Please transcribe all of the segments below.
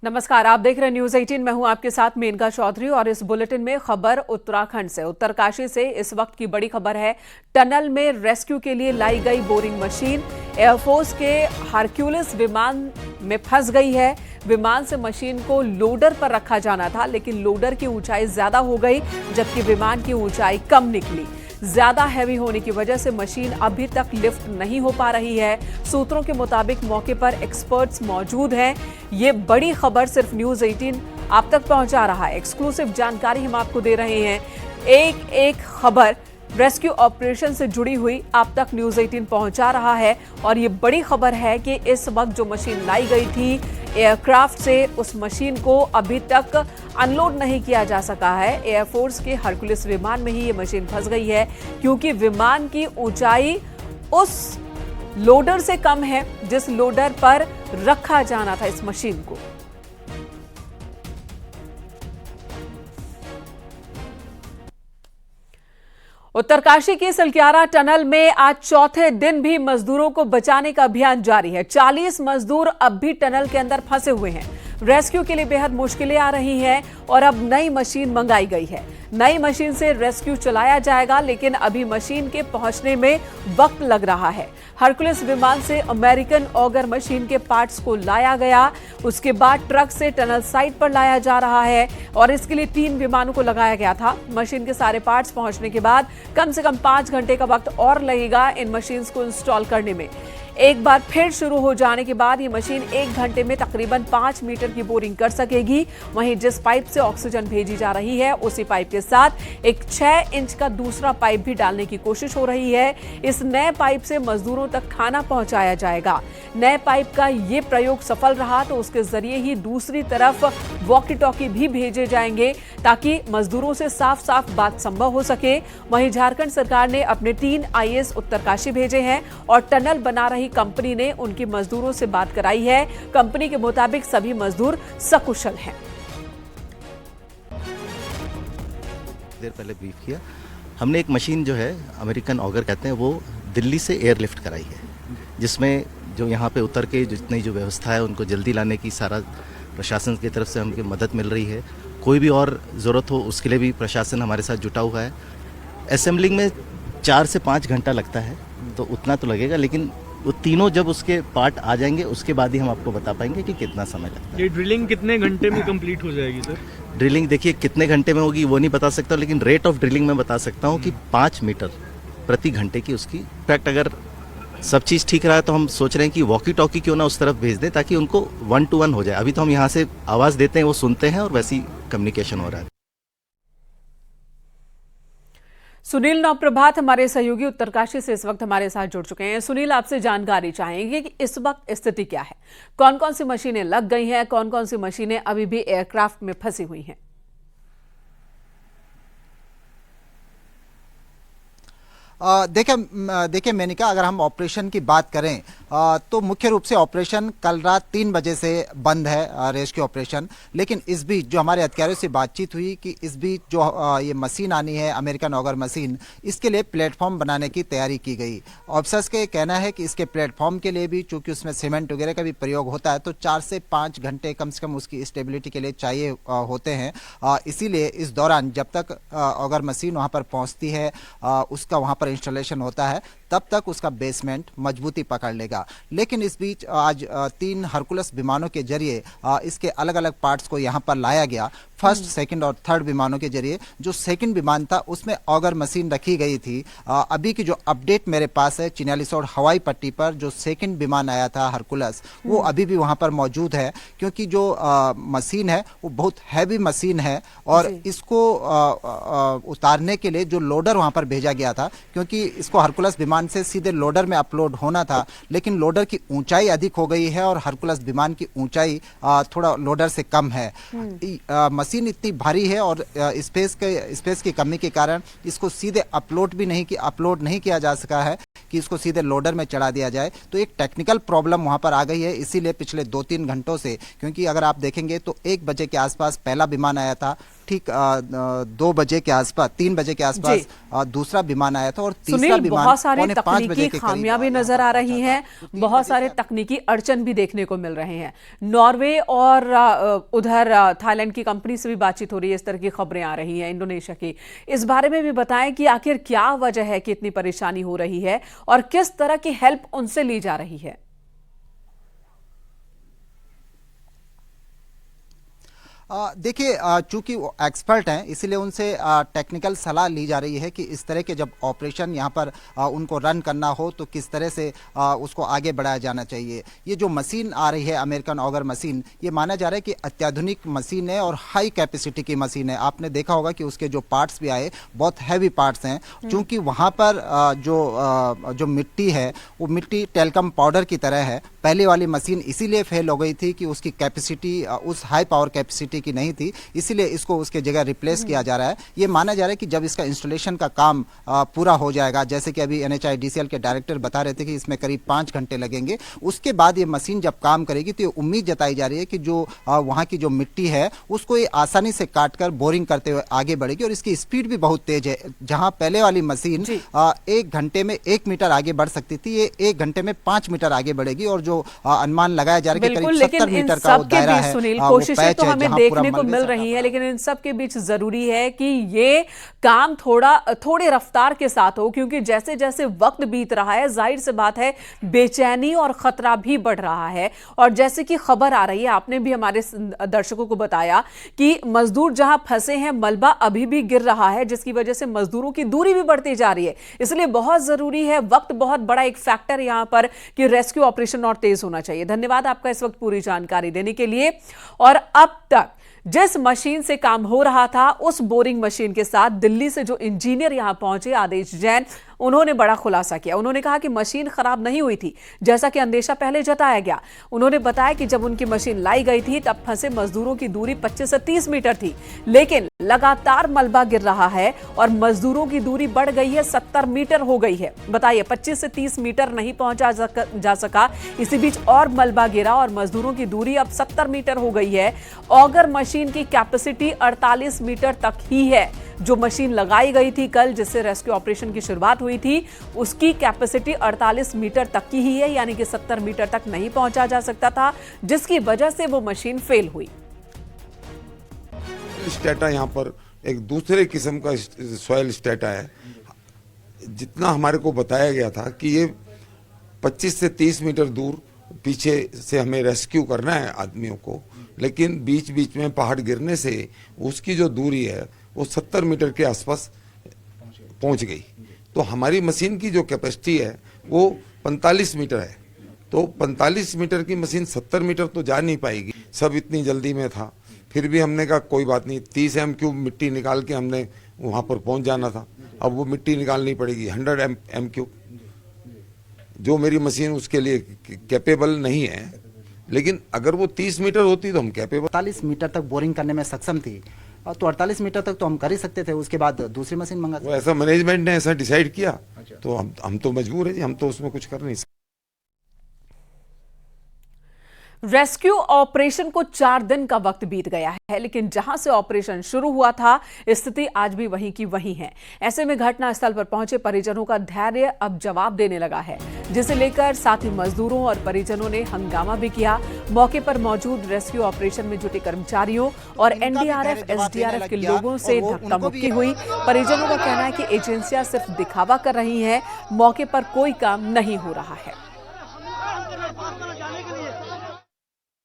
नमस्कार, आप देख रहे हैं न्यूज 18। मैं हूं आपके साथ मेनका चौधरी और इस बुलेटिन में खबर उत्तराखंड से, उत्तरकाशी से इस वक्त की बड़ी खबर है। टनल में रेस्क्यू के लिए लाई गई बोरिंग मशीन एयरफोर्स के हरक्यूलिस विमान में फंस गई है। विमान से मशीन को लोडर पर रखा जाना था, लेकिन लोडर की ऊंचाई ज्यादा हो गई जबकि विमान की ऊंचाई कम निकली। ज्यादा हैवी होने की वजह से मशीन अभी तक लिफ्ट नहीं हो पा रही है। सूत्रों के मुताबिक मौके पर एक्सपर्ट्स मौजूद हैं। ये बड़ी खबर सिर्फ न्यूज 18 आप तक पहुंचा रहा है। एक्सक्लूसिव जानकारी हम आपको दे रहे हैं। एक एक खबर रेस्क्यू ऑपरेशन से जुड़ी हुई आप तक न्यूज 18 पहुंचा रहा है। और ये बड़ी खबर है कि इस वक्त जो मशीन लाई गई थी एयरक्राफ्ट से, उस मशीन को अभी तक अनलोड नहीं किया जा सका है। एयरफोर्स के हरक्यूलिस विमान में ही ये मशीन फंस गई है, क्योंकि विमान की ऊंचाई उस लोडर से कम है जिस लोडर पर रखा जाना था इस मशीन को। उत्तरकाशी की सलक्यारा टनल में आज चौथे दिन भी मजदूरों को बचाने का अभियान जारी है। 40 मजदूर अब भी टनल के अंदर फंसे हुए हैं। रेस्क्यू के लिए बेहद मुश्किलें आ रही हैं और अब नई मशीन मंगाई गई है। नई मशीन से रेस्क्यू चलाया जाएगा, लेकिन अभी मशीन के पहुंचने में वक्त लग रहा है। हरक्यूलिस विमान से अमेरिकन ऑगर मशीन के पार्ट्स को लाया गया, उसके बाद ट्रक से टनल साइट पर लाया जा रहा है और इसके लिए 3 विमानों को लगाया गया था। मशीन के सारे पार्ट्स पहुंचने के बाद कम से कम 5 घंटे का वक्त और लगेगा इन मशीन्स को इंस्टॉल करने में। एक बार फिर शुरू हो जाने के बाद ये मशीन 1 घंटे में तकरीबन 5 मीटर की बोरिंग कर सकेगी। वहीं जिस पाइप से ऑक्सीजन भेजी जा रही है, उसी पाइप के साथ एक 6 इंच का दूसरा पाइप भी डालने की कोशिश हो रही है। इस नए पाइप से मजदूरों तक खाना पहुंचाया जाएगा। नए पाइप का ये प्रयोग सफल रहा तो उसके जरिए ही दूसरी तरफ वॉकी टॉकी भी भेजे जाएंगे, ताकि मजदूरों से साफ साफ बात संभव हो सके। वहीं झारखंड सरकार ने अपने 3 IAS उत्तरकाशी भेजे हैं और टनल बना रही कंपनी ने उनके मजदूरों से बात कराई है। कंपनी के मुताबिक सभी मजदूर सकुशल हैं। देर पहले ब्रीफ किया हमने, एक मशीन जो है अमेरिकन ऑगर कहते हैं, वो दिल्ली से एयरलिफ्ट कराई है, जिसमें जो यहाँ पे उतर के जितनी जो व्यवस्था है उनको जल्दी लाने की सारा प्रशासन की तरफ से हमको मदद मिल रही है। कोई भी और ज़रूरत हो उसके लिए भी प्रशासन हमारे साथ जुटा हुआ है। असेंबलिंग में 4 से 5 घंटा लगता है, तो उतना तो लगेगा, लेकिन वो तीनों जब उसके पार्ट आ जाएंगे उसके बाद ही हम आपको बता पाएंगे कि कितना समय लगता है। ये ड्रिलिंग कितने घंटे में कंप्लीट हो जाएगी सर? ड्रिलिंग देखिए कितने घंटे में होगी वो नहीं बता सकता, लेकिन रेट ऑफ ड्रिलिंग मैं बता सकता हूँ कि 5 मीटर प्रति घंटे की उसकी। इनफैक्ट अगर सब चीज़ ठीक रहा है तो हम सोच रहे हैं कि वॉकी टॉकी क्यों ना उस तरफ भेज दें, ताकि उनको 1 to 1 हो जाए। अभी तो हम यहाँ से आवाज़ देते हैं, वो सुनते हैं और वैसी कम्युनिकेशन हो रहा है। सुनील नवप्रभात हमारे सहयोगी उत्तरकाशी से इस वक्त हमारे साथ जुड़ चुके हैं। सुनील, आपसे जानकारी चाहेंगे कि इस वक्त स्थिति क्या है, कौन कौन सी मशीनें लग गई हैं, कौन कौन सी मशीनें अभी भी एयरक्राफ्ट में फंसी हुई हैं? देखिए मेनिका, अगर हम ऑपरेशन की बात करें तो मुख्य रूप से ऑपरेशन कल रात 3 बजे से बंद है, रेस्क्यू ऑपरेशन। लेकिन इस बीच जो हमारे अधिकारियों से बातचीत हुई कि इस बीच जो ये मशीन आनी है अमेरिकन ऑगर मशीन, इसके लिए प्लेटफॉर्म बनाने की तैयारी की गई। ऑफिसर्स का कहना है कि इसके प्लेटफॉर्म के लिए भी, चूंकि उसमें सीमेंट वगैरह का भी प्रयोग होता है, तो 4 से 5 घंटे कम से कम उसकी स्टेबिलिटी के लिए चाहिए होते हैं। इसीलिए इस दौरान जब तक ऑगर मशीन वहाँ पर पहुँचती है, उसका वहाँ पर इंस्टॉलेशन होता है, तब तक उसका बेसमेंट मजबूती पकड़ लेगा। लेकिन इस बीच आज 3 हरकुलस विमानों के जरिए इसके अलग अलग पार्ट्स को यहाँ पर लाया गया। फर्स्ट, सेकंड और थर्ड विमानों के जरिए। जो सेकंड विमान था उसमें ऑगर मशीन रखी गई थी। अभी की जो अपडेट मेरे पास है, चिन्यालीसौड़ हवाई पट्टी पर जो सेकंड विमान आया था हरकुलस, वो अभी भी वहाँ पर मौजूद है, क्योंकि जो मशीन है वो बहुत हैवी मशीन है और इसको उतारने के लिए जो लोडर वहाँ पर भेजा गया था, क्योंकि इसको हरकुलस विमान से सीधे लोडर में अपलोड होना था, लेकिन लोडर की ऊंचाई अधिक हो गई है और हरकुलस विमान की ऊंचाई थोड़ा लोडर से कम है। मशीन इतनी भारी है और स्पेस की कमी के कारण इसको सीधे अपलोड नहीं किया जा सका है कि इसको सीधे लोडर में चढ़ा दिया जाए। तो एक टेक्निकल प्रॉब्लम वहां पर आ गई है। इसीलिए पिछले 2-3 घंटों से, क्योंकि अगर आप देखेंगे तो 1 बजे के आसपास पहला विमान आया था, ठीक 2 बजे के आसपास 3 बजे के आसपास दूसरा विमान आया था और तीसरा सुनील, विमान बहुत सारी 4:45 बजे तकनीकी के करीब खामियां भी यहाँ नजर पर आ रही पहुंचा हैं, था। तो 3 बहुत बजे सारे से तकनीकी अड़चन भी देखने को मिल रहे हैं। नॉर्वे और उधर थाईलैंड की कंपनी से भी बातचीत हो रही है, इस तरह की खबरें आ रही हैं इंडोनेशिया की। इस बारे में भी बताएं कि आखिर क्या वजह है कि इतनी परेशानी हो रही है और किस तरह की हेल्प उनसे ली जा रही है। देखिए, चूंकि वो एक्सपर्ट हैं इसीलिए उनसे टेक्निकल सलाह ली जा रही है कि इस तरह के जब ऑपरेशन यहाँ पर उनको रन करना हो तो किस तरह से उसको आगे बढ़ाया जाना चाहिए। ये जो मशीन आ रही है अमेरिकन ऑगर मशीन, ये माना जा रहा है कि अत्याधुनिक मशीन है और हाई कैपेसिटी की मशीन है। आपने देखा होगा कि उसके जो पार्ट्स भी आए बहुत हैवी पार्ट्स हैं, क्योंकि वहाँ पर जो मिट्टी है वो मिट्टी टेलकम पाउडर की तरह है। पहले वाली मशीन इसीलिए फेल हो गई थी कि उसकी कैपेसिटी उस हाई पावर कैपेसिटी की नहीं थी, इसीलिए इसको उसके जगह रिप्लेस किया जा रहा है। ये माना जा रहा है कि जब इसका इंस्टॉलेशन का काम पूरा हो जाएगा, जैसे कि अभी NHIDCL के डायरेक्टर बता रहे थे कि इसमें करीब 5 घंटे लगेंगे, उसके बाद ये मशीन जब काम करेगी तो ये उम्मीद जताई जा रही है कि जो वहाँ की जो मिट्टी है उसको ये आसानी से काटकर बोरिंग करते हुए आगे बढ़ेगी और इसकी स्पीड भी बहुत तेज है। जहाँ पहले वाली मशीन 1 घंटे में 1 मीटर आगे बढ़ सकती थी, ये 1 घंटे में 5 मीटर आगे बढ़ेगी और जो अनुमान लगाया जा रहा है कि करीब 70 मीटर का वो दायरा है। सुनील, कोशिशें तो हमें देखने को मिल रही है, लेकिन इन सब के बीच जरूरी है कि ये काम थोड़ी रफ्तार के साथ हो, क्योंकि जैसे जैसे वक्त बीत रहा है जाहिर सी बात है बेचैनी और खतरा भी बढ़ रहा है। और जैसे कि खबर आ रही है, आपने भी हमारे दर्शकों को बताया कि मजदूर जहां फंसे हैं मलबा अभी भी गिर रहा है, जिसकी वजह से मजदूरों की दूरी भी बढ़ती जा रही है। इसलिए बहुत जरूरी है, वक्त बहुत बड़ा एक फैक्टर यहां पर, कि रेस्क्यू ऑपरेशन और तेज होना चाहिए। धन्यवाद आपका इस वक्त पूरी जानकारी देने के लिए। और अब तक जिस मशीन से काम हो रहा था, उस बोरिंग मशीन के साथ दिल्ली से जो इंजीनियर यहां पहुंचे आदेश जैन, उन्होंने बड़ा खुलासा किया। उन्होंने कहा कि मशीन खराब नहीं हुई थी, जैसा कि अंदेशा पहले जताया गया। उन्होंने बताया कि जब उनकी मशीन लाई गई थी तब फंसे मजदूरों की दूरी 25 से 30 मीटर थी, लेकिन लगातार मलबा गिर रहा है और मजदूरों की दूरी बढ़ गई है, 70 मीटर हो गई है। बताइए, 25 से 30 मीटर नहीं पहुंचा जा सका, इसी बीच और मलबा गिरा और मजदूरों की दूरी अब 70 मीटर हो गई है। ऑगर मशीन की कैपेसिटी 48 मीटर तक ही है। जो मशीन लगाई गई थी कल, जिससे रेस्क्यू ऑपरेशन की शुरुआत हुई थी, उसकी कैपेसिटी 48 मीटर तक की ही है, यानी कि 70 मीटर तक नहीं पहुंचा जा सकता था, जिसकी वजह से वो मशीन फेल हुई। स्टेटा यहाँ पर एक दूसरे किस्म का सॉइल स्टेटा है। जितना हमारे को बताया गया था कि ये 25 से 30 मीटर दूर पीछे से हमें रेस्क्यू करना है आदमियों को, लेकिन बीच बीच में पहाड़ गिरने से उसकी जो दूरी है वो 70 मीटर के आसपास पहुंच गई। तो हमारी मशीन की जो कैपेसिटी है वो 45 मीटर है, तो 45 मीटर की मशीन 70 मीटर तो जा नहीं पाएगी। सब इतनी जल्दी में था, फिर भी हमने कहा कोई बात नहीं, 30 MQ मिट्टी निकाल के हमने वहाँ पर पहुँच जाना था। अब वो मिट्टी निकालनी पड़ेगी 100 MQ, जो मेरी मशीन उसके लिए कैपेबल नहीं है। लेकिन अगर वो 30 मीटर होती तो हम कैपेबल। 48 मीटर तक बोरिंग करने में सक्षम थी, तो 48 मीटर तक तो हम कर ही सकते थे, उसके बाद दूसरी मशीन मंगा वो ऐसा मैनेजमेंट ने ऐसा डिसाइड किया। तो हम तो मजबूर है जी, हम तो उसमें कुछ कर नहीं सकते। रेस्क्यू ऑपरेशन को 4 दिन का वक्त बीत गया है, लेकिन जहां से ऑपरेशन शुरू हुआ था स्थिति आज भी वहीं की वहीं है। ऐसे में घटनास्थल पर पहुंचे परिजनों का धैर्य अब जवाब देने लगा है, जिसे लेकर साथी मजदूरों और परिजनों ने हंगामा भी किया। मौके पर मौजूद रेस्क्यू ऑपरेशन में जुटे कर्मचारियों और NDRF SDRF के लोगों से धक्का मुक्की हुई। परिजनों का कहना है कि एजेंसियां सिर्फ दिखावा कर रही हैं, मौके पर कोई काम नहीं हो रहा है।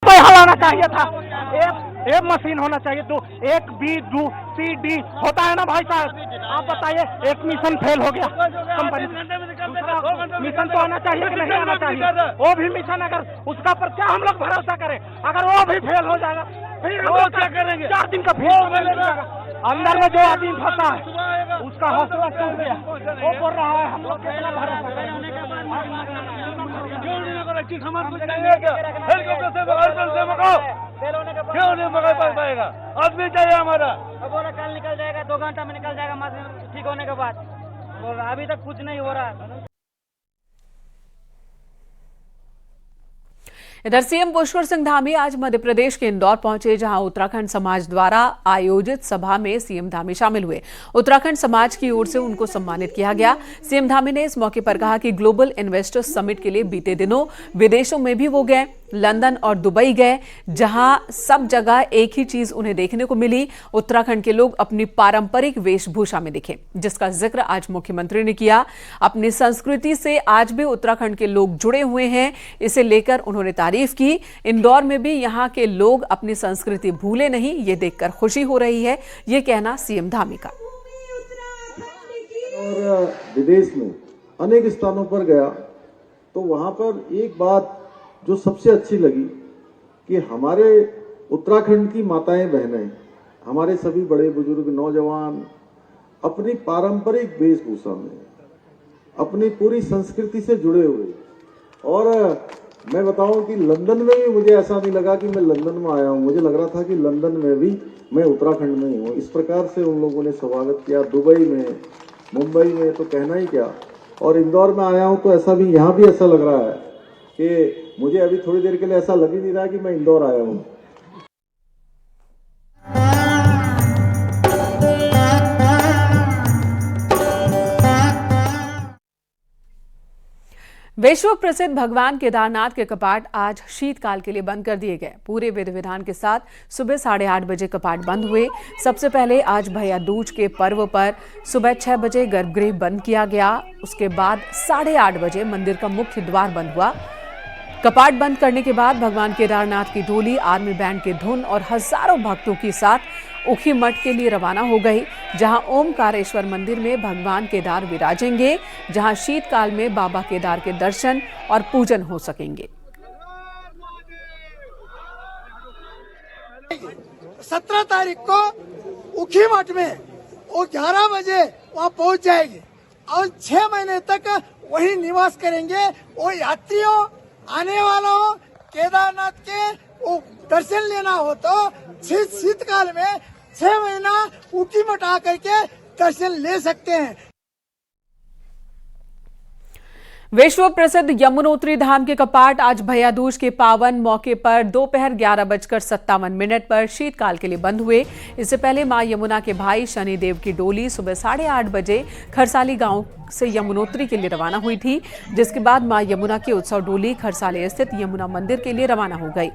हलाना चाहिए था, एक मशीन होना चाहिए, तो एक B 2 C D होता है ना भाई साहब। आप बताइए, एक मिशन फेल हो गया, कंपनी मिशन तो आना चाहिए कि नहीं आना चाहिए? वो भी मिशन अगर उसका पर क्या हम लोग भरोसा करें? अगर वो भी फेल हो जाएगा फिर हम लोग क्या करेंगे? 4 दिन का फेल अंदर में जो आदमी फंसा है उसका हौसला टूट गया, वो बोल रहा है हम लोग कितना भरोसा करें? क्यों नहीं मकान पास पाएगा? आदमी चाहिए हमारा। बोला कल निकल जाएगा, 2 घंटा में निकल जाएगा मशीन ठीक होने के बाद। बोल रहा अभी तक कुछ नहीं हो रहा। इधर सीएम पुष्कर सिंह धामी आज मध्य प्रदेश के इंदौर पहुंचे, जहां उत्तराखंड समाज द्वारा आयोजित सभा में सीएम धामी शामिल हुए। उत्तराखंड समाज की ओर से उनको सम्मानित किया गया। सीएम धामी ने इस मौके पर कहा कि ग्लोबल इन्वेस्टर्स समिट के लिए बीते दिनों विदेशों में भी वो गए, लंदन और दुबई गए, जहां सब जगह एक ही चीज उन्हें देखने को मिली, उत्तराखंड के लोग अपनी पारंपरिक वेशभूषा में दिखे, जिसका जिक्र आज मुख्यमंत्री ने किया। अपनी संस्कृति से आज भी उत्तराखंड के लोग जुड़े हुए हैं, इसे लेकर उन्होंने तारीफ की। इंदौर में भी यहां के लोग अपनी संस्कृति भूले नहीं, ये देखकर खुशी हो रही है, ये कहना सीएम धामी का। और विदेश में अनेक स्थानों पर गया तो वहां पर एक बात जो सबसे अच्छी लगी कि हमारे उत्तराखंड की माताएं बहनें, हमारे सभी बड़े बुजुर्ग नौजवान अपनी पारंपरिक वेशभूषा में अपनी पूरी संस्कृति से जुड़े हुए। और मैं बताऊं कि लंदन में भी मुझे ऐसा नहीं लगा कि मैं लंदन में आया हूं, मुझे लग रहा था कि लंदन में भी मैं उत्तराखंड में ही हूं। इस प्रकार से उन लोगों ने स्वागत किया। दुबई में, मुंबई में तो कहना ही क्या, और इंदौर में आया हूं तो ऐसा भी यहाँ भी ऐसा लग रहा है कि मुझे अभी थोड़ी देर के लिए ऐसा लग ही नहीं रहा कि मैं इंदौर आया हूं। विश्व प्रसिद्ध भगवान केदारनाथ के कपाट आज शीतकाल के लिए बंद कर दिए गए। पूरे विधि विधान के साथ सुबह 8:30 बजे कपाट बंद हुए। सबसे पहले आज भैया दूज के पर्व पर सुबह 6 बजे गर्भगृह बंद किया गया। उसके बाद 8:30 बजे मंदिर का मुख्य द्वार बंद हुआ। कपाट बंद करने के बाद भगवान केदारनाथ की डोली आर्मी बैंड की धुन और हजारों भक्तों के साथ उखी मठ के लिए रवाना हो गई, जहां ओमकारेश्वर मंदिर में भगवान केदार विराजेंगे, जहां शीतकाल में बाबा केदार के दर्शन और पूजन हो सकेंगे। 17 तारीख को उखी मठ में वो 11 बजे वहाँ पहुंच जाएगी और 6 महीने तक वही निवास करेंगे। वो यात्रियों आने वालों केदारनाथ के वो दर्शन लेना हो तो शीतकाल में 6 महीना उखी मठ आकर के दर्शन ले सकते हैं। विश्व प्रसिद्ध यमुनोत्री धाम के कपाट आज भैया दूज के पावन मौके पर दोपहर 11:57 पर शीतकाल के लिए बंद हुए। इससे पहले मां यमुना के भाई शनिदेव की डोली सुबह 8:30 बजे खरसाली गांव से यमुनोत्री के लिए रवाना हुई थी, जिसके बाद मां यमुना की उत्सव डोली खरसाली स्थित यमुना मंदिर के लिए रवाना हो गई।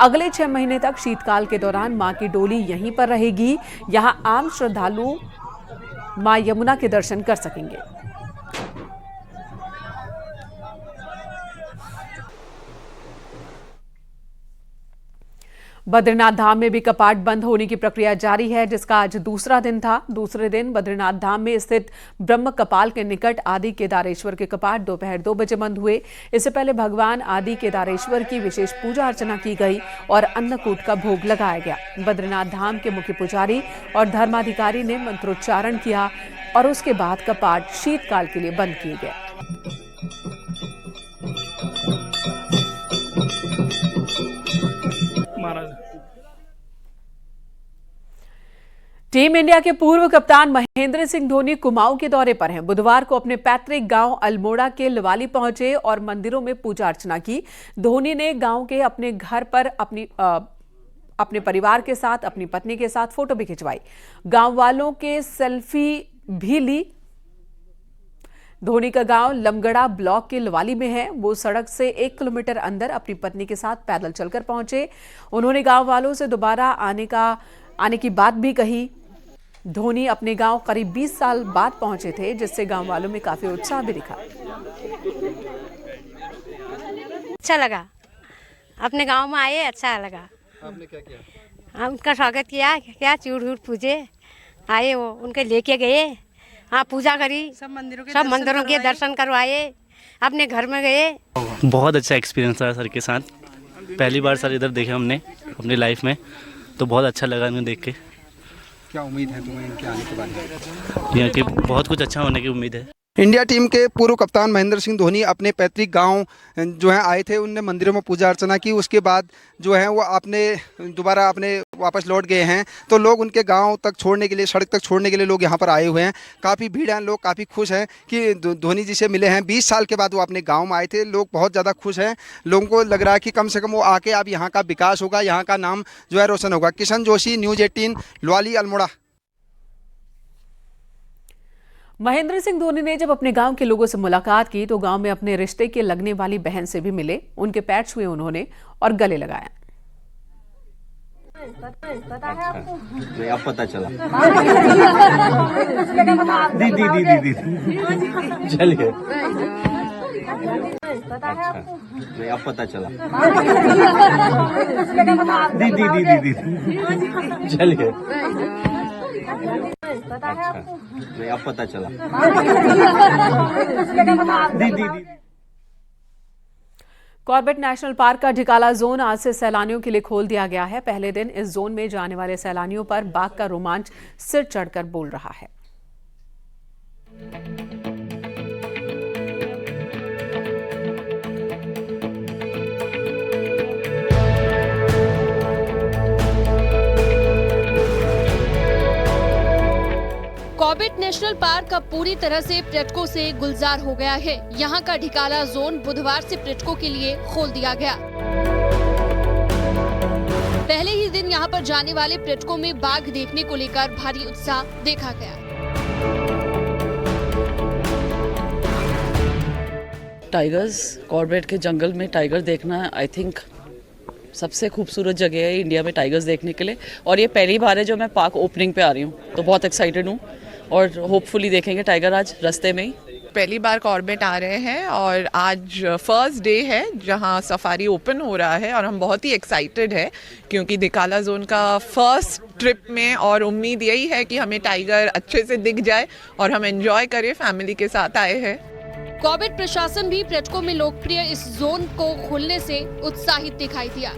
अगले 6 महीने तक शीतकाल के दौरान मां की डोली यहीं पर रहेगी। यहां आम श्रद्धालु मां यमुना के दर्शन कर सकेंगे। बद्रीनाथ धाम में भी कपाट बंद होने की प्रक्रिया जारी है, जिसका आज दूसरा दिन था। दूसरे दिन बद्रीनाथ धाम में स्थित ब्रह्म कपाल के निकट आदि केदारेश्वर के कपाट दोपहर 2 बजे बंद हुए। इससे पहले भगवान आदि केदारेश्वर की विशेष पूजा अर्चना की गई और अन्नकूट का भोग लगाया गया। बद्रीनाथ धाम के मुख्य पुजारी और धर्माधिकारी ने मंत्रोच्चारण किया और उसके बाद कपाट शीतकाल के लिए बंद किए गए। टीम इंडिया के पूर्व कप्तान महेंद्र सिंह धोनी कुमाऊं के दौरे पर हैं। बुधवार को अपने पैतृक गांव अल्मोड़ा के लवाली पहुंचे और मंदिरों में पूजा अर्चना की। धोनी ने गांव के अपने घर पर अपने परिवार के साथ, अपनी पत्नी के साथ फोटो भी खिंचवाई। गांव वालों के सेल्फी भी ली। धोनी का गांव लमगड़ा ब्लॉक के लवाली में है। वो सड़क से 1 किलोमीटर अंदर अपनी पत्नी के साथ पैदल चलकर पहुंचे। उन्होंने गांव वालों से दोबारा आने की बात भी कही। धोनी अपने गांव करीब 20 साल बाद पहुंचे थे, जिससे गांव वालों में काफी उत्साह भी दिखा। अच्छा लगा, अपने गांव में आए, अच्छा लगा। आपने क्या किया? हम उनका स्वागत किया, क्या चूड़ पूजे आए, वो उनके लेके गए, हाँ पूजा करी, सब मंदिरों के दर्शन करवाए, अपने घर में गए। बहुत अच्छा एक्सपीरियंस रहा सर के साथ। पहली बार सर इधर देखे हमने अपनी लाइफ में, तो बहुत अच्छा लगा इन्हें देख के। क्या उम्मीद है तुम्हें इनके आने के बाद? यहाँ के बहुत कुछ अच्छा होने की उम्मीद है। इंडिया टीम के पूर्व कप्तान महेंद्र सिंह धोनी अपने पैतृक गांव जो है आए थे, उनने मंदिरों में पूजा अर्चना की, उसके बाद जो है वो दोबारा अपने वापस लौट गए हैं। तो लोग उनके गांव तक छोड़ने के लिए, सड़क तक छोड़ने के लिए लोग यहां पर आए हुए हैं। काफ़ी भीड़ है, लोग काफ़ी खुश हैं कि धोनी जी से मिले हैं। 20 साल के बाद वो अपने गाँव में आए थे, लोग बहुत ज़्यादा खुश हैं। लोगों को लग रहा है कि कम से कम वो आके अब यहाँ का विकास होगा, यहाँ का नाम जो है रोशन होगा। किशन जोशी, न्यूज़ 18, लवाली, अल्मोड़ा। महेंद्र सिंह धोनी ने जब अपने गांव के लोगों से मुलाकात की तो गांव में अपने रिश्ते के लगने वाली बहन से भी मिले, उनके पैर छुए उन्होंने और गले लगाया। नहीं, अब पता चला। दीदी चलिए। नहीं, अब पता चला। दीदी चलिए। नहीं, अब पता चला। दीदी। कॉर्बेट नेशनल पार्क का ढिकाला जोन आज से सैलानियों के लिए खोल दिया गया है। पहले दिन इस जोन में जाने वाले सैलानियों पर बाघ का रोमांच सिर चढ़कर बोल रहा है। कॉर्बेट नेशनल पार्क अब पूरी तरह से पर्यटकों से गुलजार हो गया है। यहाँ का ढिकाला जोन बुधवार से पर्यटकों के लिए खोल दिया गया। पहले ही दिन यहाँ पर जाने वाले पर्यटकों में बाघ देखने को लेकर भारी उत्साह देखा गया। टाइगर्स, कॉर्बेट के जंगल में टाइगर देखना आई थिंक सबसे खूबसूरत जगह है इंडिया में टाइगर्स देखने के लिए। और ये पहली बार है जो मैं पार्क ओपनिंग पे आ रही हूँ, तो बहुत एक्साइटेड हूँ और होपफुली देखेंगे टाइगर आज रास्ते में ही। पहली बार कॉर्बेट आ रहे हैं और आज फर्स्ट डे है जहां सफारी ओपन हो रहा है और हम बहुत ही एक्साइटेड है क्योंकि ढिकाला जोन का फर्स्ट ट्रिप में, और उम्मीद यही है कि हमें टाइगर अच्छे से दिख जाए और हम एंजॉय करें, फैमिली के साथ आए हैं। कॉर्बेट प्रशासन भी पर्यटकों में लोकप्रिय इस जोन को खोलने से उत्साहित दिखाई दिया।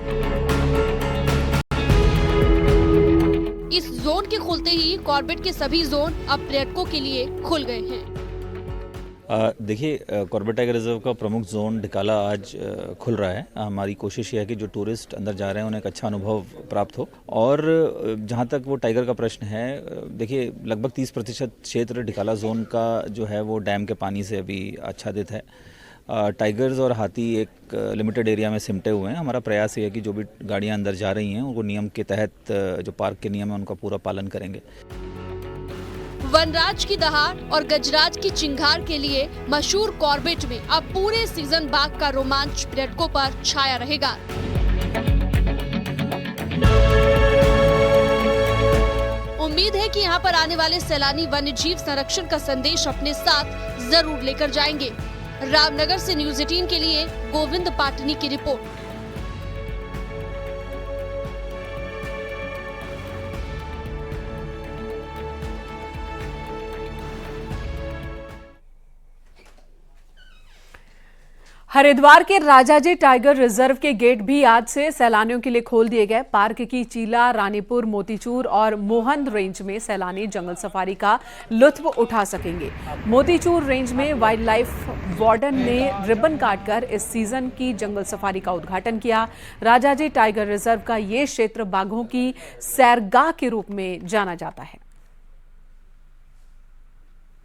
इस जोन के खुलते ही कॉर्बेट के सभी जोन अब पर्यटकों के लिए खुल गए हैं। देखिए, कॉर्बेट टाइगर रिजर्व का प्रमुख जोन ढिकाला आज खुल रहा है। हमारी कोशिश ये है कि जो टूरिस्ट अंदर जा रहे हैं उन्हें एक अच्छा अनुभव प्राप्त हो। और जहाँ तक वो टाइगर का प्रश्न है, देखिए लगभग 30% क्षेत्र ढिकाला जोन का जो है वो डैम के पानी से अभी आच्छादित है। टाइगर्स और हाथी एक लिमिटेड एरिया में सिमटे हुए हैं। हमारा प्रयास ये है कि जो भी गाड़ियाँ अंदर जा रही हैं उनको नियम के तहत, जो पार्क के नियम है उनका पूरा पालन करेंगे। वनराज की दहाड़ और गजराज की चिंगार के लिए मशहूर कॉर्बेट में अब पूरे सीजन बाघ का रोमांच पर्यटकों पर छाया रहेगा। उम्मीद है कि यहाँ पर आने वाले सैलानी वन्यजीव संरक्षण का संदेश अपने साथ जरूर लेकर जाएंगे। रामनगर से न्यूज़ 18 के लिए गोविंद पाटनी की रिपोर्ट। हरिद्वार के राजाजी टाइगर रिजर्व के गेट भी आज से सैलानियों के लिए खोल दिए गए। पार्क की चीला, रानीपुर, मोतीचूर और मोहन रेंज में सैलानी जंगल सफारी का लुत्फ उठा सकेंगे। मोतीचूर रेंज में वाइल्ड लाइफ वार्डन ने रिबन काटकर इस सीजन की जंगल सफारी का उद्घाटन किया। राजाजी टाइगर रिजर्व का ये क्षेत्र बाघों की सैरगाह के रूप में जाना जाता है।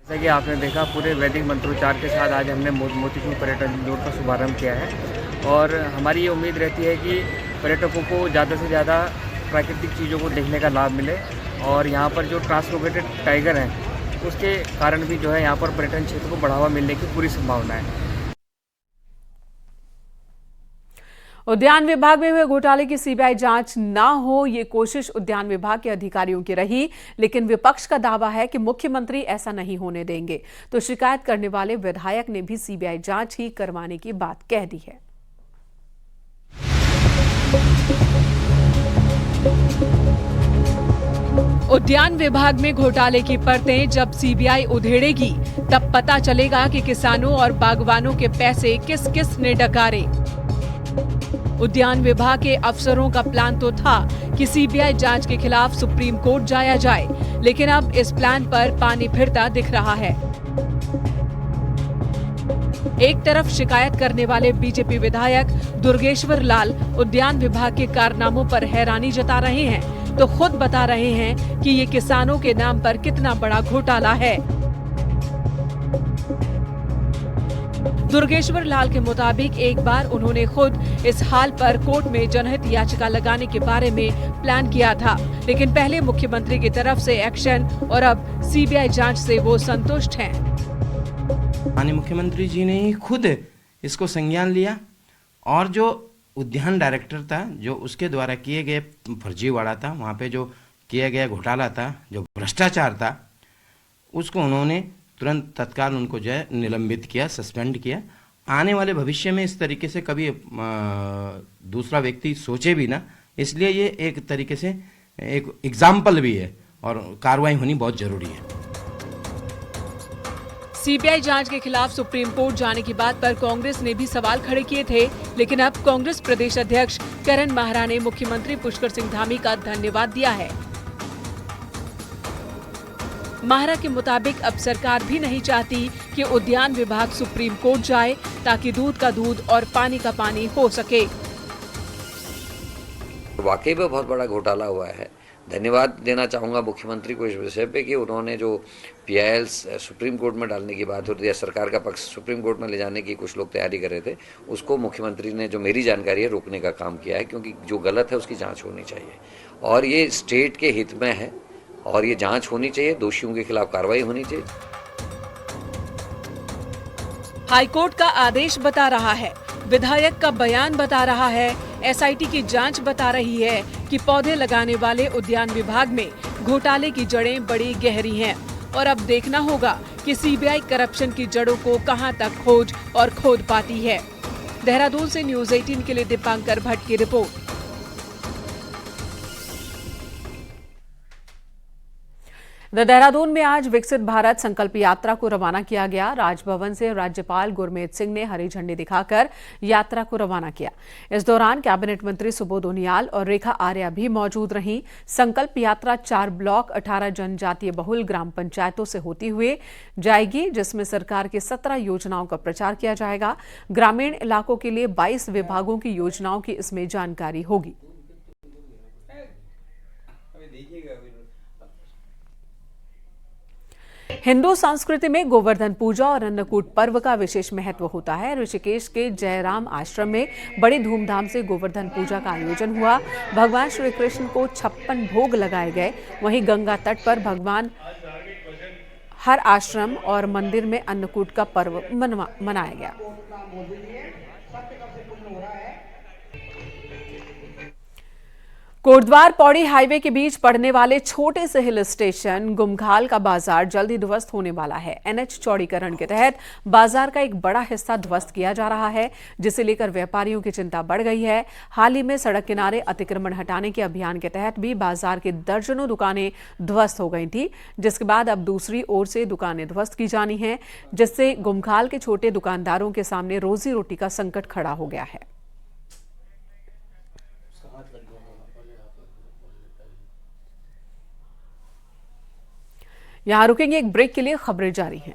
जैसा कि आपने देखा, पूरे वैदिक मंत्रोच्चार के साथ आज हमने मोतीचूर पर्यटन जोन का शुभारंभ किया है और हमारी ये उम्मीद रहती है कि पर्यटकों को ज़्यादा से ज़्यादा प्राकृतिक चीज़ों को देखने का लाभ मिले और यहाँ पर जो ट्रांसलोकेटेड टाइगर हैं उसके कारण भी जो है यहाँ पर पर्यटन क्षेत्र को बढ़ावा मिलने की पूरी संभावना है। उद्यान विभाग में हुए घोटाले की सीबीआई जांच ना हो, ये कोशिश उद्यान विभाग के अधिकारियों की रही, लेकिन विपक्ष का दावा है कि मुख्यमंत्री ऐसा नहीं होने देंगे। तो शिकायत करने वाले विधायक ने भी सीबीआई जांच ही करवाने की बात कह दी है। उद्यान विभाग में घोटाले की परतें जब सीबीआई उधेड़ेगी, तब पता चलेगा कि किसानों और बागवानों के पैसे किस किस ने डकारे। उद्यान विभाग के अफसरों का प्लान तो था कि सीबीआई जांच के खिलाफ सुप्रीम कोर्ट जाया जाए, लेकिन अब इस प्लान पर पानी फिरता दिख रहा है। एक तरफ शिकायत करने वाले बीजेपी विधायक दुर्गेश्वर लाल उद्यान विभाग के कारनामों पर हैरानी जता रहे हैं, तो खुद बता रहे हैं कि ये किसानों के नाम पर कितना बड़ा घोटाला है। दुर्गेश्वर लाल के मुताबिक एक बार उन्होंने खुद इस हाल पर कोर्ट में जनहित याचिका लगाने के बारे में प्लान किया था, लेकिन पहले मुख्यमंत्री की तरफ से एक्शन और अब सीबीआई जांच से वो संतुष्ट हैं। माननीय मुख्यमंत्री जी ने ही खुद इसको संज्ञान लिया और जो उद्यान डायरेक्टर था, जो उसके द्वारा किए गए फर्जीवाड़ा था, वहाँ पे जो किया गया घोटाला था, जो भ्रष्टाचार था, उसको उन्होंने तुरंत तत्काल उनको जो है निलंबित किया, सस्पेंड किया। आने वाले भविष्य में इस तरीके से कभी दूसरा व्यक्ति सोचे भी ना, इसलिए ये एक तरीके से एक एग्जाम्पल भी है और कार्रवाई होनी बहुत जरूरी है। सीबीआई जांच के खिलाफ सुप्रीम कोर्ट जाने की बात पर कांग्रेस ने भी सवाल खड़े किए थे, लेकिन अब कांग्रेस प्रदेश अध्यक्ष करण माहरा ने मुख्यमंत्री पुष्कर सिंह धामी का धन्यवाद दिया है। माहरा के मुताबिक अब सरकार भी नहीं चाहती कि उद्यान विभाग सुप्रीम कोर्ट जाए, ताकि दूध का दूध और पानी का पानी हो सके। वाकई में बहुत बड़ा घोटाला हुआ है। धन्यवाद देना चाहूँगा मुख्यमंत्री को इस विषय पे कि उन्होंने जो PIL सुप्रीम कोर्ट में डालने की बात होती है, सरकार का पक्ष सुप्रीम कोर्ट में ले जाने की कुछ लोग तैयारी कर रहे थे, उसको मुख्यमंत्री ने, जो मेरी जानकारी है, रोकने का काम किया है, क्योंकि जो गलत है उसकी जांच होनी चाहिए और ये स्टेट के हित में है और ये जांच होनी चाहिए, दोषियों के खिलाफ कार्रवाई होनी चाहिए। हाईकोर्ट का आदेश बता रहा है, विधायक का बयान बता रहा है, SIT की जांच बता रही है कि पौधे लगाने वाले उद्यान विभाग में घोटाले की जड़ें बड़ी गहरी हैं और अब देखना होगा कि CBI करप्शन की जड़ों को कहां तक खोज और खोद पाती है। देहरादून से न्यूज़ 18 के लिए दीपांकर भट्ट की रिपोर्ट। देहरादून में आज विकसित भारत संकल्प यात्रा को रवाना किया गया। राजभवन से राज्यपाल गुरमीत सिंह ने हरी झंडी दिखाकर यात्रा को रवाना किया। इस दौरान कैबिनेट मंत्री सुबोध उनियाल और रेखा आर्या भी मौजूद रहीं। संकल्प यात्रा 4 ब्लॉक 18 जनजातीय बहुल ग्राम पंचायतों से होती हुए जाएगी, जिसमें सरकार की 17 योजनाओं का प्रचार किया जाएगा। ग्रामीण इलाकों के लिए 22 विभागों की योजनाओं की इसमें जानकारी होगी। हिंदू संस्कृति में गोवर्धन पूजा और अन्नकूट पर्व का विशेष महत्व होता है। ऋषिकेश के जयराम आश्रम में बड़ी धूमधाम से गोवर्धन पूजा का आयोजन हुआ। भगवान श्री कृष्ण को 56 भोग लगाए गए। वहीं गंगा तट पर भगवान हर आश्रम और मंदिर में अन्नकूट का पर्व मनाया गया। कोटद्वार पौड़ी हाईवे के बीच पड़ने वाले छोटे से हिल स्टेशन गुमघाल का बाजार जल्द ही ध्वस्त होने वाला है। NH चौड़ीकरण के तहत बाजार का एक बड़ा हिस्सा ध्वस्त किया जा रहा है, जिसे लेकर व्यापारियों की चिंता बढ़ गई है। हाल ही में सड़क किनारे अतिक्रमण हटाने के अभियान के तहत भी बाजार की दर्जनों दुकानें ध्वस्त हो गई थी, जिसके बाद अब दूसरी ओर से दुकानें ध्वस्त की जानी हैं, जिससे गुमघाल के छोटे दुकानदारों के सामने रोजी रोटी का संकट खड़ा हो गया है। यहां रुकेंगे एक ब्रेक के लिए, खबरें जारी हैं।